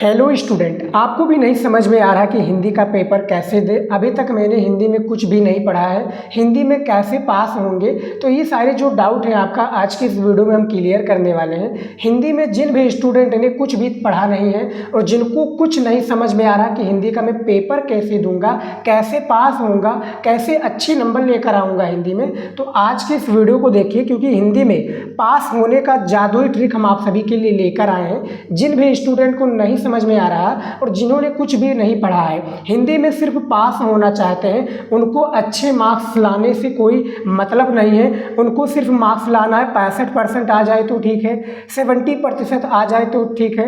Hello student, आपको भी नहीं समझ में आ रहा कि हिंदी का पेपर कैसे दे। अभी तक मैंने हिंदी में कुछ भी नहीं पढ़ा है, हिंदी में कैसे पास होंगे। तो ये सारे जो डाउट हैं आपका आज की इस वीडियो में हम क्लियर करने वाले हैं। हिंदी में जिन भी स्टूडेंट ने कुछ भी पढ़ा नहीं है और जिनको कुछ नहीं समझ में आ रहा कि हिंदी का मैं पेपर कैसे दूंगा, कैसे पास होऊंगा, कैसे अच्छे नंबर लेकर आऊँगा हिंदी में, तो आज के इस वीडियो को देखिए, क्योंकि हिंदी में पास होने का जादुई ट्रिक हम आप सभी के लिए लेकर आए हैं। जिन भी स्टूडेंट को नहीं समझ में आ रहा और जिन्होंने कुछ भी नहीं पढ़ा है, हिंदी में सिर्फ पास होना चाहते हैं, उनको अच्छे मार्क्स लाने से कोई मतलब नहीं है। उनको सिर्फ मार्क्स लाना है, 65% आ जाए तो ठीक है, 70% आ जाए तो ठीक है,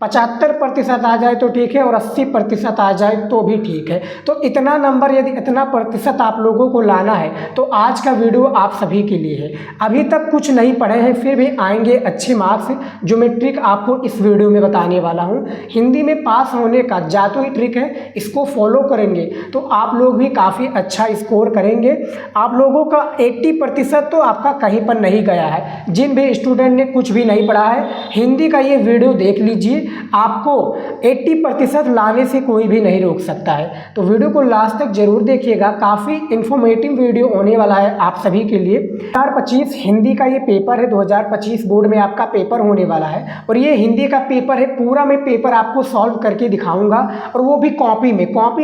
75% आ जाए तो ठीक है और 80% आ जाए तो भी ठीक है। तो इतना नंबर, यदि इतना प्रतिशत आप लोगों को लाना है तो आज का वीडियो आप सभी के लिए है। अभी तक कुछ नहीं पढ़े हैं फिर भी आएंगे अच्छे मार्क्स, जो मैं ट्रिक आपको इस वीडियो में बताने वाला हूँ। हिंदी में पास होने का जादुई ट्रिक है, इसको फॉलो करेंगे तो आप लोग भी काफ़ी अच्छा स्कोर करेंगे। आप लोगों का 80% तो आपका कहीं पर नहीं गया है। जिन भी स्टूडेंट ने कुछ भी नहीं पढ़ा है, हिंदी का ये वीडियो देख लीजिए, आपको 80% लाने से कोई भी नहीं रोक सकता है। तो वीडियो को लास्ट तक जरूर देखिएगा, काफ़ी इंफॉर्मेटिव वीडियो होने वाला है आप सभी के लिए। 2025 हिंदी का ये पेपर है, 2025 बोर्ड में आपका पेपर होने वाला है और ये हिंदी का पेपर है। पूरा मैं पेपर आपको सॉल्व करके दिखाऊंगा और वो भी कॉपी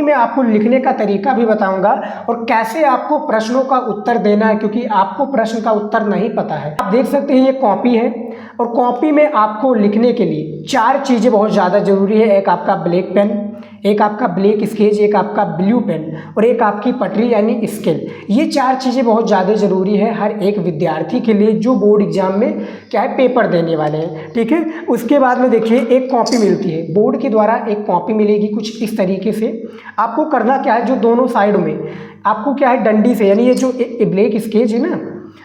में आपको लिखने का तरीका भी बताऊंगा और कैसे आपको प्रश्नों का उत्तर देना है, क्योंकि आपको प्रश्न का उत्तर नहीं पता है। आप देख सकते हैं ये कॉपी है और कॉपी में आपको लिखने के लिए 4 चीज़ें बहुत ज़्यादा ज़रूरी है। एक आपका ब्लैक पेन, एक आपका ब्लैक स्केच, एक आपका ब्लू पेन और एक आपकी पटरी यानी स्केल। ये 4 चीज़ें बहुत ज़्यादा ज़रूरी है हर एक विद्यार्थी के लिए जो बोर्ड एग्जाम में क्या है पेपर देने वाले हैं, ठीक है। उसके बाद में देखिए एक कॉपी मिलती है, बोर्ड के द्वारा एक कॉपी मिलेगी कुछ इस तरीके से। आपको करना क्या है, जो दोनों साइड में आपको क्या है डंडी से, यानी ये जो ब्लैक स्केच है ना,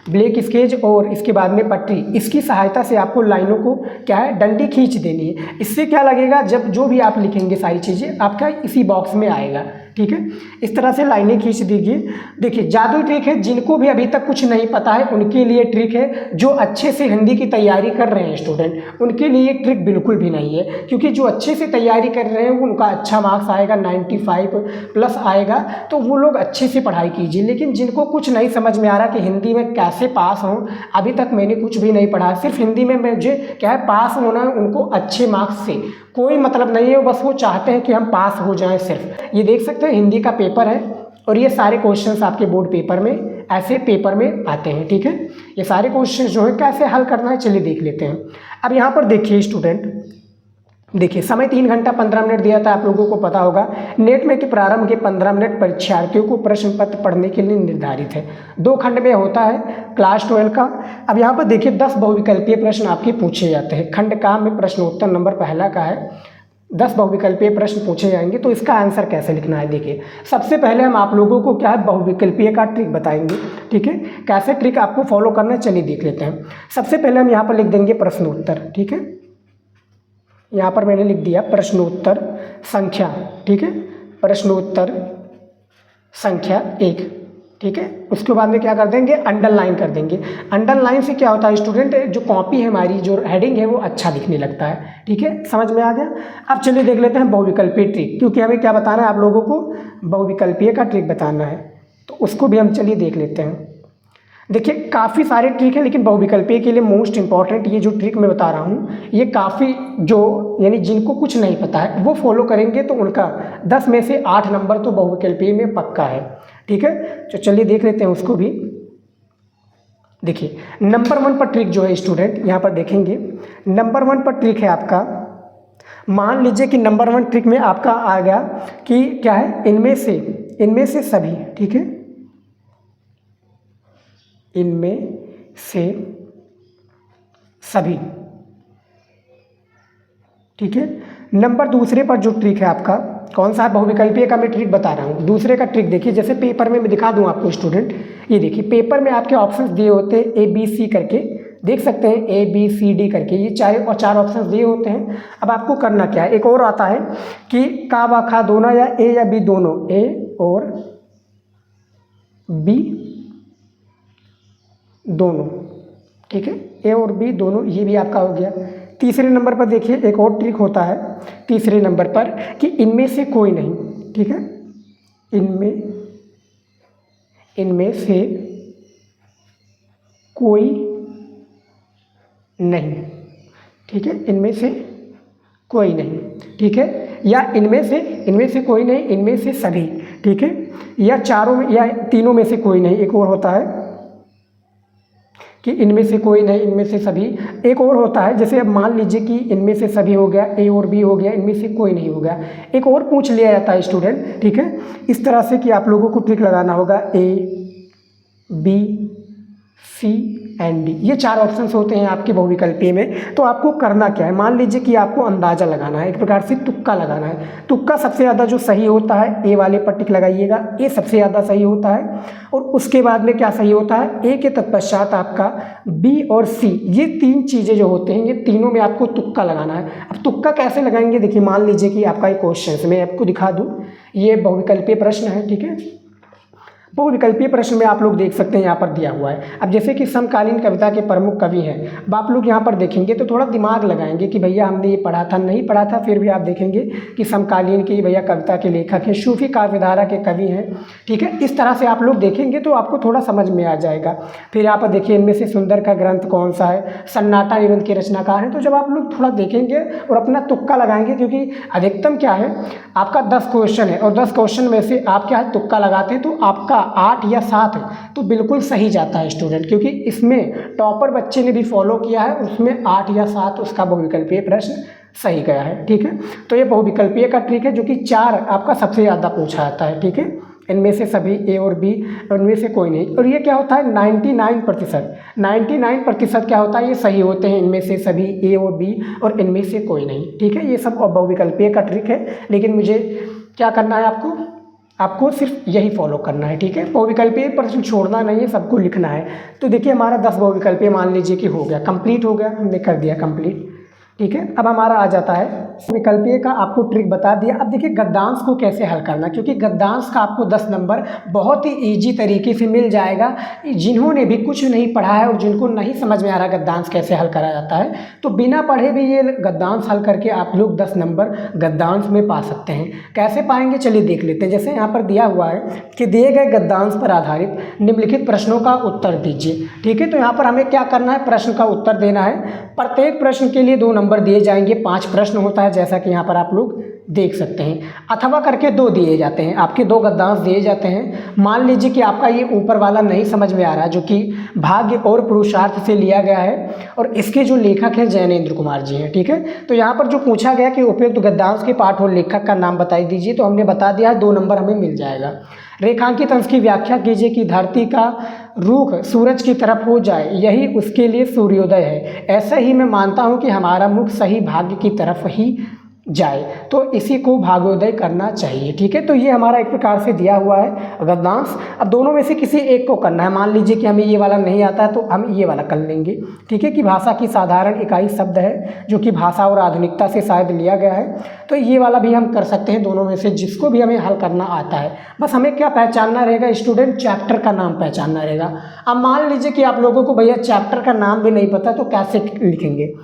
ब्लैक स्केच और इसके बाद में पटरी, इसकी सहायता से आपको लाइनों को क्या है डंडी खींच देनी है। इससे क्या लगेगा, जब जो भी आप लिखेंगे सारी चीज़ें आपका इसी बॉक्स में आएगा, ठीक है। इस तरह से लाइनें खींच दीजिए। देखिए जादुई ट्रिक है, जिनको भी अभी तक कुछ नहीं पता है उनके लिए ट्रिक है। जो अच्छे से हिंदी की तैयारी कर रहे हैं स्टूडेंट, उनके लिए ये ट्रिक बिल्कुल भी नहीं है, क्योंकि जो अच्छे से तैयारी कर रहे हैं उनका अच्छा मार्क्स आएगा, 95+ आएगा, तो वो लोग अच्छे से पढ़ाई कीजिए। लेकिन जिनको कुछ नहीं समझ में आ रहा कि हिंदी में कैसे पास हों, अभी तक मैंने कुछ भी नहीं पढ़ा, सिर्फ हिंदी में मुझे क्या है पास होना है, उनको अच्छे मार्क्स से कोई मतलब नहीं है, बस वो चाहते हैं कि हम पास हो जाएं सिर्फ। ये देख सकते हैं हिंदी का पेपर है और ये सारे क्वेश्चंस आपके बोर्ड पेपर में ऐसे पेपर में आते हैं, ठीक है। ये सारे क्वेश्चंस जो है कैसे हल करना है चलिए देख लेते हैं। अब यहाँ पर देखिए स्टूडेंट, देखिए समय 3 घंटा 15 मिनट दिया था, आप लोगों को पता होगा। नेट में के प्रारंभ के 15 मिनट परीक्षार्थियों को प्रश्न पत्र पढ़ने के लिए निर्धारित है। 2 खंड में होता है क्लास 12 का। अब यहाँ पर देखिए 10 बहुविकल्पीय प्रश्न आपके पूछे जाते हैं। खंड का में प्रश्नोत्तर नंबर पहला का है, 10 बहुविकल्पीय प्रश्न पूछे जाएंगे। तो इसका आंसर कैसे लिखना है, देखिए सबसे पहले हम आप लोगों को क्या है बहुविकल्पीय का ट्रिक बताएंगे, ठीक है। कैसे ट्रिक आपको फॉलो करना है चलिए देख लेते हैं। सबसे पहले हम यहाँ पर लिख देंगे प्रश्नोत्तर, ठीक है। यहाँ पर मैंने लिख दिया प्रश्नोत्तर संख्या, ठीक है, प्रश्नोत्तर संख्या 1, ठीक है। उसके बाद में क्या कर देंगे, अंडरलाइन कर देंगे। अंडरलाइन से क्या होता है स्टूडेंट, जो कॉपी है हमारी, जो हेडिंग है वो अच्छा दिखने लगता है, ठीक है। समझ में आ गया। अब चलिए देख लेते हैं बहुविकल्पीय ट्रिक, क्योंकि हमें क्या बताना है आप लोगों को, बहुविकल्पीय का ट्रिक बताना है, तो उसको भी हम चलिए देख लेते हैं। देखिए काफ़ी सारे ट्रिक है, लेकिन बहुविकल्पीय के लिए मोस्ट इंपॉर्टेंट ये जो ट्रिक मैं बता रहा हूँ, ये काफ़ी जो यानी जिनको कुछ नहीं पता है वो फॉलो करेंगे तो उनका 10 में से 8 नंबर तो बहुविकल्पीय में पक्का है, ठीक है। तो चलिए देख लेते हैं उसको भी। देखिए नंबर 1 पर ट्रिक जो है स्टूडेंट, यहाँ पर देखेंगे नंबर 1 पर ट्रिक है आपका, मान लीजिए कि नंबर 1 ट्रिक में आपका आ गया कि क्या है, इनमें से सभी, ठीक है, इनमें से सभी, ठीक है। नंबर दूसरे पर जो ट्रिक है आपका, कौन सा है, बहुविकल्पीय का मैं ट्रिक बता रहा हूँ। दूसरे का ट्रिक देखिए, जैसे पेपर में मैं दिखा दूँ आपको स्टूडेंट, ये देखिए पेपर में आपके ऑप्शंस दिए होते हैं ABC करके, देख सकते हैं ABCD करके, ये 4 ऑप्शंस दिए होते हैं। अब आपको करना क्या है, एक और आता है कि का व खा दोनों या A या B दोनों, A और B दोनों, ठीक है, A और B दोनों, ये भी आपका हो गया। तीसरे नंबर पर देखिए एक और ट्रिक होता है तीसरे नंबर पर कि इनमें से कोई नहीं, ठीक है, इनमें से कोई नहीं, ठीक है, इनमें से कोई नहीं, ठीक है, या इनमें से कोई नहीं, इनमें से सभी, ठीक है, या चारों में या तीनों में से कोई नहीं। एक और होता है कि इनमें से कोई नहीं, इनमें से सभी। एक और होता है जैसे अब मान लीजिए कि इनमें से सभी हो गया, ए और बी हो गया, इनमें से कोई नहीं हो गया। एक और पूछ लिया जाता है स्टूडेंट, ठीक है, इस तरह से कि आप लोगों को ट्रिक लगाना होगा A B C and D, ये 4 ऑप्शंस होते हैं आपके बहुविकल्पीय में। तो आपको करना क्या है, मान लीजिए कि आपको अंदाज़ा लगाना है, एक प्रकार से तुक्का लगाना है। तुक्का सबसे ज़्यादा जो सही होता है ए वाले पर टिक लगाइएगा, ए सबसे ज़्यादा सही होता है। और उसके बाद में क्या सही होता है, ए के तत्पश्चात आपका बी और सी, ये 3 चीज़ें जो होते हैं, ये तीनों में आपको तुक्का लगाना है। अब तुक्का कैसे लगाएंगे, देखिए मान लीजिए कि आपका एक क्वेश्चन मैं आपको दिखा दूँ, ये बहुविकल्पीय प्रश्न है, ठीक है, बहुविकल्पीय प्रश्न में आप लोग देख सकते हैं यहाँ पर दिया हुआ है। अब जैसे कि समकालीन कविता के प्रमुख कवि हैं, अब आप लोग यहाँ पर देखेंगे तो थोड़ा दिमाग लगाएंगे कि भैया हमने ये पढ़ा था, नहीं पढ़ा था, फिर भी आप देखेंगे कि समकालीन के भैया कविता के लेखक हैं, सूफी काव्यधारा के कवि हैं, ठीक है, इस तरह से आप लोग देखेंगे तो आपको थोड़ा समझ में आ जाएगा। फिर यहाँ पर देखिए इनमें से सुंदर का ग्रंथ कौन सा है, सन्नाटा निबंध के रचनाकार हैं। तो जब आप लोग थोड़ा देखेंगे और अपना तुक्का लगाएंगे, क्योंकि अधिकतम क्या है आपका 10 क्वेश्चन है और 10 क्वेश्चन में से आप क्या है तुक्का लगाते हैं तो आपका 8 या 7 तो बिल्कुल सही जाता है स्टूडेंट, क्योंकि इसमें टॉपर बच्चे ने भी फॉलो किया है, उसमें 8 या 7 उसका बहुविकल्पीय प्रश्न सही गया है, ठीक है। तो ये बहुविकल्पीय का ट्रिक है जो कि 4 आपका सबसे ज़्यादा पूछा जाता है, ठीक है, इनमें से सभी ए और बी, उनमें से कोई नहीं। और ये क्या होता है 99% क्या होता है, ये सही होते हैं, इनमें से सभी ए और बी और इनमें से कोई नहीं, ठीक है। ये सब बहुविकल्पीय का ट्रिक है, लेकिन मुझे क्या करना है, आपको सिर्फ यही फॉलो करना है, ठीक है। बहुविकल्पीय प्रश्न छोड़ना नहीं है, सबको लिखना है। तो देखिए हमारा 10 बहुविकल्पीय मान लीजिए कि हो गया, कंप्लीट हो गया, हमने कर दिया कंप्लीट, ठीक है। अब हमारा आ जाता है विकल्पीय का, आपको ट्रिक बता दिया। अब देखिए गद्यांश को कैसे हल करना, क्योंकि गद्यांश का आपको 10 नंबर बहुत ही ईजी तरीके से मिल जाएगा। जिन्होंने भी कुछ नहीं पढ़ा है और जिनको नहीं समझ में आ रहा गद्यांश कैसे हल करा जाता है, तो बिना पढ़े भी ये गद्यांश हल करके आप लोग 10 नंबर गद्यांश में पा सकते हैं। कैसे पाएंगे चलिए देख लेते हैं। जैसे यहाँ पर दिया हुआ है कि दिए गए गद्यांश पर आधारित निम्नलिखित प्रश्नों का उत्तर दीजिए, ठीक है। तो यहाँ पर हमें क्या करना है, प्रश्न का उत्तर देना है। प्रत्येक प्रश्न के लिए 2 नंबर दिए जाएंगे, 5 प्रश्न होता है जैसा कि यहाँ पर आप लोग देख सकते हैं, अथवा करके 2 दिए जाते हैं, आपके 2 गद्यांश दिए जाते हैं। मान लीजिए कि आपका ये ऊपर वाला नहीं समझ में आ रहा, जो कि भाग्य और पुरुषार्थ से लिया गया है और इसके जो लेखक हैं जैनेन्द्र कुमार जी हैं, ठीक है। तो यहाँ पर जो पूछा गया कि उपयुक्त गद्यांश के पाठ और लेखक का नाम बताई दीजिए, तो हमने बता दिया है, 2 नंबर हमें मिल जाएगा। रेखांकित अंश की व्याख्या कीजिए कि धरती का रुख सूरज की तरफ हो जाए, यही उसके लिए सूर्योदय है। ऐसा ही मैं मानता हूँ कि हमारा मुख सही भाग्य की तरफ ही जाए, तो इसी को भाग्योदय करना चाहिए, ठीक है। तो ये हमारा एक प्रकार से दिया हुआ है गद्यांश। अब दोनों में से किसी एक को करना है। मान लीजिए कि हमें ये वाला नहीं आता है तो हम ये वाला कर लेंगे, ठीक है, कि भाषा की साधारण इकाई शब्द है, जो कि भाषा और आधुनिकता से शायद लिया गया है। तो ये वाला भी हम कर सकते हैं, दोनों में से जिसको भी हमें हल करना आता है। बस हमें क्या पहचानना रहेगा स्टूडेंट, चैप्टर का नाम पहचानना रहेगा। अब मान लीजिए कि आप लोगों को भैया चैप्टर का नाम भी नहीं पता, तो कैसे लिखेंगे।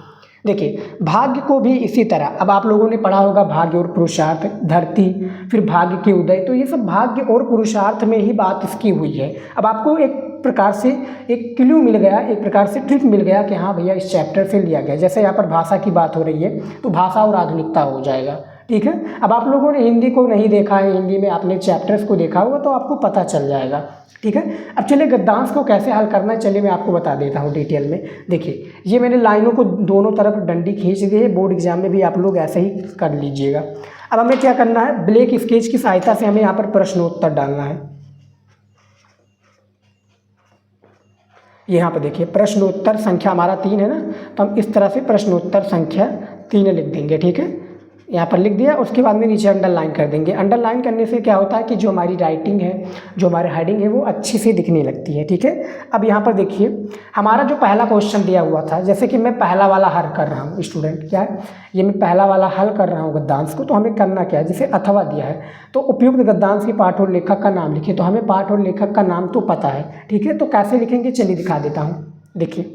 देखिए भाग्य को भी इसी तरह, अब आप लोगों ने पढ़ा होगा भाग्य और पुरुषार्थ, धरती, फिर भाग्य के उदय, तो ये सब भाग्य और पुरुषार्थ में ही बात इसकी हुई है। अब आपको एक प्रकार से एक क्लू मिल गया, एक प्रकार से ट्रिक मिल गया कि हाँ भैया इस चैप्टर से लिया गया। जैसे यहाँ पर भाषा की बात हो रही है तो भाषा और आधुनिकता हो जाएगा, ठीक है। अब आप लोगों ने हिंदी को नहीं देखा है, हिंदी में आपने चैप्टर्स को देखा होगा तो आपको पता चल जाएगा, ठीक है। अब चलिए गद्यांश को कैसे हल करना है, चलिए मैं आपको बता देता हूँ डिटेल में। देखिए ये मैंने लाइनों को दोनों तरफ डंडी खींच दी है, बोर्ड एग्जाम में भी आप लोग ऐसे ही कर लीजिएगा। अब हमें क्या करना है, ब्लैक स्केच की सहायता से हमें यहाँ पर प्रश्नोत्तर डालना है। यहाँ पर देखिए प्रश्नोत्तर संख्या हमारा 3 है ना, तो हम इस तरह से प्रश्नोत्तर संख्या 3 लिख देंगे, ठीक है। यहाँ पर लिख दिया, उसके बाद में नीचे अंडरलाइन कर देंगे। अंडरलाइन करने से क्या होता है कि जो हमारी राइटिंग है, जो हमारी हेडिंग है, वो अच्छी से दिखने लगती है, ठीक है। अब यहाँ पर देखिए हमारा जो पहला क्वेश्चन दिया हुआ था, जैसे कि मैं पहला वाला हल कर रहा हूँ स्टूडेंट, क्या है ये मैं पहला वाला हल कर रहा हूँ गद्यांश को, तो हमें करना क्या है, जैसे अथवा दिया है तो उपयुक्त गद्यांश के पाठ और लेखक का नाम लिखिए। तो हमें पाठ और लेखक का नाम तो पता है, ठीक है, तो कैसे लिखेंगे चलिए दिखा देता हूँ। देखिए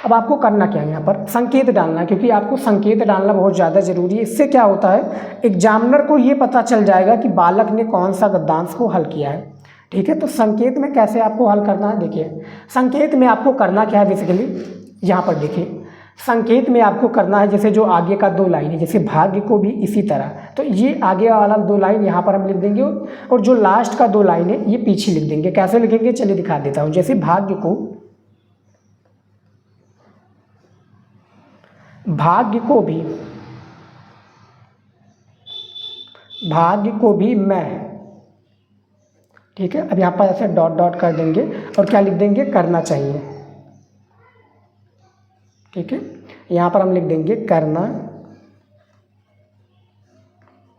अब आपको करना क्या है, यहाँ पर संकेत डालना, क्योंकि आपको संकेत डालना बहुत ज़्यादा ज़रूरी है। इससे क्या होता है, एग्जामिनर को ये पता चल जाएगा कि बालक ने कौन सा गद्यांश को हल किया है। ठीक है, तो संकेत में कैसे आपको हल करना है, देखिए संकेत में आपको करना क्या है बेसिकली, यहाँ पर देखिए संकेत में आपको करना है जैसे जो आगे का 2 लाइन है, जैसे भाग्य को भी इसी तरह, तो ये आगे वाला 2 लाइन यहाँ पर हम लिख देंगे और जो लास्ट का 2 लाइन है ये पीछे लिख देंगे। कैसे लिखेंगे चलिए दिखा देता हूँ। जैसे भाग्य को भी मैं, ठीक है। अब यहाँ पर ऐसे डॉट डॉट कर देंगे और क्या लिख देंगे, करना चाहिए। ठीक है, यहाँ पर हम लिख देंगे करना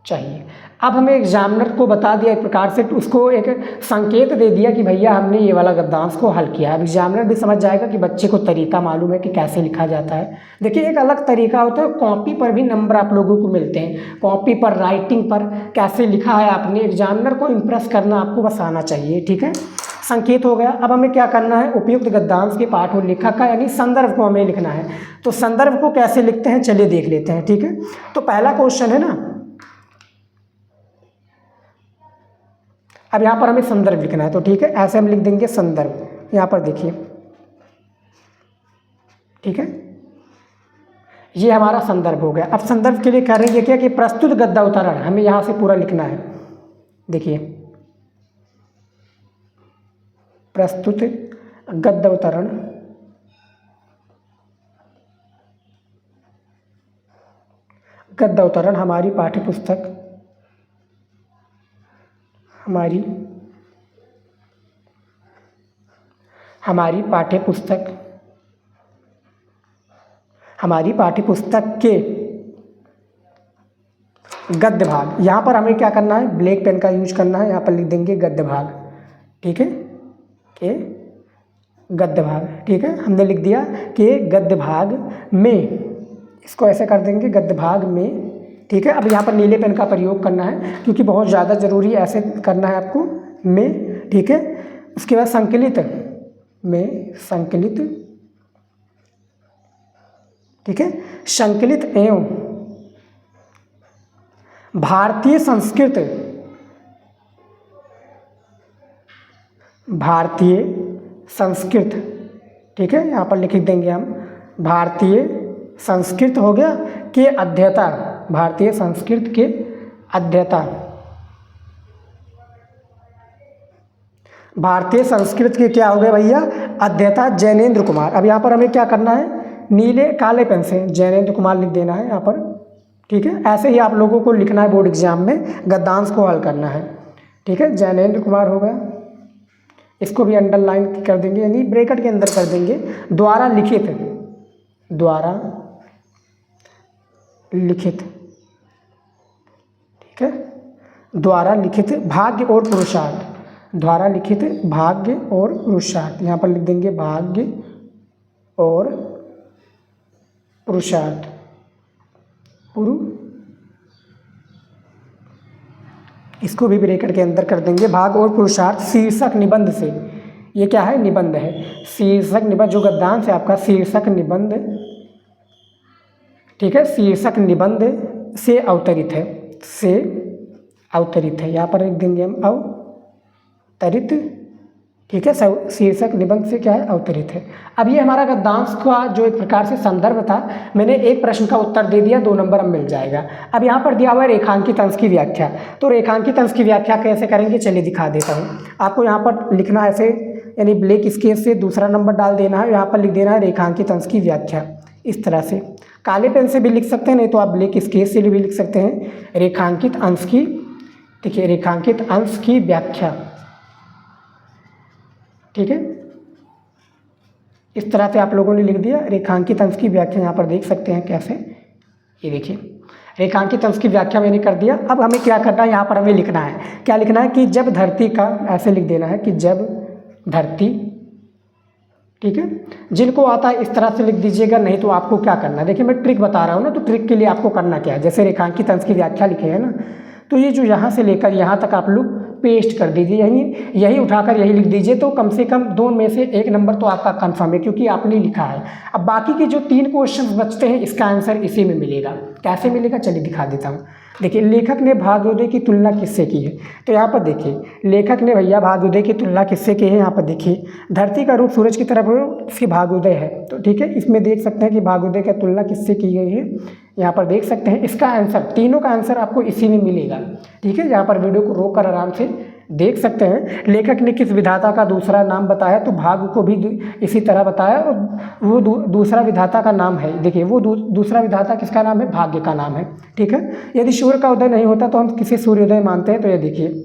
चाहिए। अब हमें एग्जामिनर को बता दिया एक प्रकार से, उसको एक संकेत दे दिया कि भैया हमने ये वाला गद्यांश को हल किया। अब एग्जामिनर भी समझ जाएगा कि बच्चे को तरीका मालूम है कि कैसे लिखा जाता है। देखिए एक अलग तरीका होता है, कॉपी पर भी नंबर आप लोगों को मिलते हैं, कॉपी पर राइटिंग पर कैसे लिखा है आपने, एग्जामिनर को इम्प्रेस करना आपको बस आना चाहिए। ठीक है, संकेत हो गया। अब हमें क्या करना है, उपयुक्त गद्यांश के पाठ और लेखक का यानी संदर्भ को हमें लिखना है। तो संदर्भ को कैसे लिखते हैं चलिए देख लेते हैं। ठीक है, तो पहला क्वेश्चन है ना, अब यहाँ पर हमें संदर्भ लिखना है, तो ठीक है ऐसे हम लिख देंगे संदर्भ। यहाँ पर देखिए, ठीक है, ये हमारा संदर्भ हो गया। अब संदर्भ के लिए कह रहे हैं क्या कि प्रस्तुत गद्य उदाहरण हमें यहाँ से पूरा लिखना है। देखिए प्रस्तुत गद्य उदाहरण, हमारी पाठ्यपुस्तक, हमारी पाठ्यपुस्तक के गद्य भाग, यहाँ पर हमें क्या करना है, ब्लैक पेन का यूज करना है। यहाँ पर लिख देंगे गद्य भाग। ठीक है, के गद्य भाग। ठीक है, हमने लिख दिया कि गद्य भाग में, इसको ऐसे कर देंगे गद्य भाग में। ठीक है, अब यहाँ पर नीले पेन का प्रयोग करना है क्योंकि बहुत ज़्यादा ज़रूरी है, ऐसे करना है आपको में। ठीक है, उसके बाद संकलित में, संकलित, ठीक है, संकलित एवं भारतीय संस्कृत, ठीक है, यहाँ पर लिख देंगे हम भारतीय संस्कृत हो गया के अध्येता, भारतीय संस्कृत के अध्येता, भारतीय संस्कृत के क्या हो गए भैया, अध्येता जैनेन्द्र कुमार। अब यहाँ पर हमें क्या करना है, नीले काले पेन से जैनेन्द्र कुमार लिख देना है यहाँ पर। ठीक है, ऐसे ही आप लोगों को लिखना है बोर्ड एग्जाम में, गद्यांश को हल करना है। ठीक है, जैनेन्द्र कुमार हो गया, इसको भी अंडरलाइन कर देंगे यानी ब्रैकेट के अंदर कर देंगे। द्वारा लिखित, ठीक है, द्वारा लिखित भाग्य और पुरुषार्थ, द्वारा लिखित भाग्य और पुरुषार्थ, यहाँ पर लिख देंगे भाग्य और पुरुषार्थ, इसको भी ब्रैकेट के अंदर कर देंगे। भाग और पुरुषार्थ शीर्षक निबंध से, ये क्या है, निबंध है, शीर्षक निबंध, जो गद्यांश है आपका शीर्षक निबंध, ठीक है, शीर्षक निबंध से अवतरित है, यहाँ पर लिख देंगे हम अवतरित। ठीक है, शीर्षक निबंध से क्या है, अवतरित है। अब ये हमारा गद्यांश का जो एक प्रकार से संदर्भ था, मैंने एक प्रश्न का उत्तर दे दिया, 2 नंबर अब मिल जाएगा। अब यहाँ पर दिया हुआ है रेखांकित अंश की व्याख्या, तो रेखांकित अंश की व्याख्या कैसे करेंगे चलिए दिखा देता हूँ आपको। यहाँ पर लिखना ऐसे यानी ब्लैक स्केच से दूसरा नंबर डाल देना है, यहाँ पर लिख देना है रेखांकित अंश की व्याख्या। इस तरह से काले पेन से भी लिख सकते हैं, नहीं तो आप ब्लैक स्केच से भी लिख सकते हैं रेखांकित अंश की, देखिए रेखांकित अंश की व्याख्या। ठीक है, इस तरह से आप लोगों ने लिख दिया रेखांकित अंश की व्याख्या। यहाँ पर देख सकते हैं कैसे, ये देखिए रेखांकित अंश की व्याख्या मैंने कर दिया। अब हमें क्या करना है, यहाँ पर हमें लिखना है, क्या लिखना है कि जब धरती का, ऐसे लिख देना है कि जब धरती, ठीक है, जिनको आता है इस तरह से लिख दीजिएगा, नहीं तो आपको क्या करना है, देखिए मैं ट्रिक बता रहा हूँ ना, तो ट्रिक के लिए आपको करना क्या है, जैसे रेखांकित अंश की व्याख्या लिखे है ना, तो ये जो यहाँ से लेकर यहाँ तक आप लोग पेस्ट कर दीजिए, यही उठाकर यही लिख दीजिए। तो कम से कम 2 में से 1 नंबर तो आपका कंफर्म है, क्योंकि आपने लिखा है। अब बाकी के जो 3 क्वेश्चन बचते हैं, इसका आंसर इसी में मिलेगा। कैसे मिलेगा चलिए दिखा देता हूँ। देखिए, लेखक ने भाग्योदय की तुलना किससे की है? तो यहाँ पर देखिए, लेखक ने भैया भाग्योदय की तुलना किससे की है? यहाँ पर देखिए, धरती का रूप सूरज की तरफ इसकी भाग्योदय है। तो ठीक है, इसमें देख सकते हैं कि भाग्योदय की तुलना किससे की गई है। यहाँ पर देख सकते हैं इसका आंसर, तीनों का आंसर आपको इसी में मिलेगा। ठीक है, यहाँ पर वीडियो को रोक कर आराम से देख सकते हैं। लेखक ने किस विधाता का दूसरा नाम बताया? तो भाग्य को भी इसी तरह बताया, और वो दूसरा विधाता का नाम है। देखिए, वो दूसरा विधाता किसका नाम है? भाग्य का नाम है। ठीक है, यदि सूर्य का उदय नहीं होता तो हम किसे सूर्योदय मानते हैं? तो ये देखिए,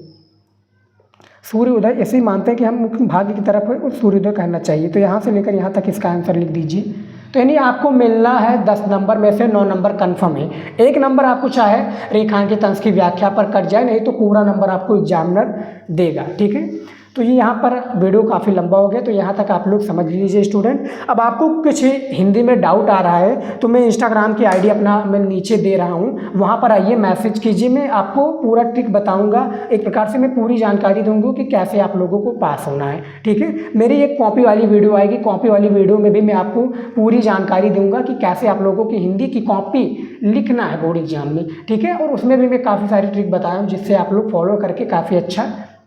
सूर्य उदय ऐसे ही मानते हैं कि हम भाग्य की तरफ है और सूर्योदय कहना चाहिए। तो यहाँ से लेकर यहाँ तक इसका आंसर लिख दीजिए। तो यानी आपको मिलना है 10 नंबर में से 9 नंबर कन्फर्म है। 1 नंबर आपको चाहे रेखांकित अंश की व्याख्या पर कट जाए, नहीं तो पूरा नंबर आपको एग्जामिनर देगा। ठीक है, तो ये यहाँ पर वीडियो काफ़ी लंबा हो गया, तो यहाँ तक आप लोग समझ लीजिए स्टूडेंट। अब आपको कुछ हिंदी में डाउट आ रहा है तो मैं इंस्टाग्राम की आईडी अपना मैं नीचे दे रहा हूँ, वहाँ पर आइए मैसेज कीजिए। मैं आपको पूरा ट्रिक बताऊँगा, एक प्रकार से मैं पूरी जानकारी दूँगा कि कैसे आप लोगों को पास होना है। ठीक है, मेरी एक कॉपी वाली वीडियो आएगी, कॉपी वाली वीडियो में भी मैं आपको पूरी जानकारी दूँगा कि कैसे आप लोगों की हिंदी की कॉपी लिखना है बोर्ड एग्जाम में। ठीक है, और उसमें भी मैं काफ़ी सारी ट्रिक बताया हूँ जिससे आप लोग फॉलो करके काफ़ी अच्छा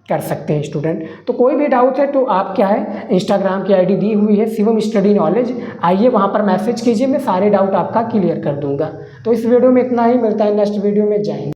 कर सकते हैं स्टूडेंट। तो कोई भी डाउट है तो आप क्या है, इंस्टाग्राम की आईडी दी हुई है शिवम स्टडी नॉलेज, आइए वहाँ पर मैसेज कीजिए, मैं सारे डाउट आपका क्लियर कर दूंगा। तो इस वीडियो में इतना ही, मिलता है नेक्स्ट वीडियो में। जय हिंद।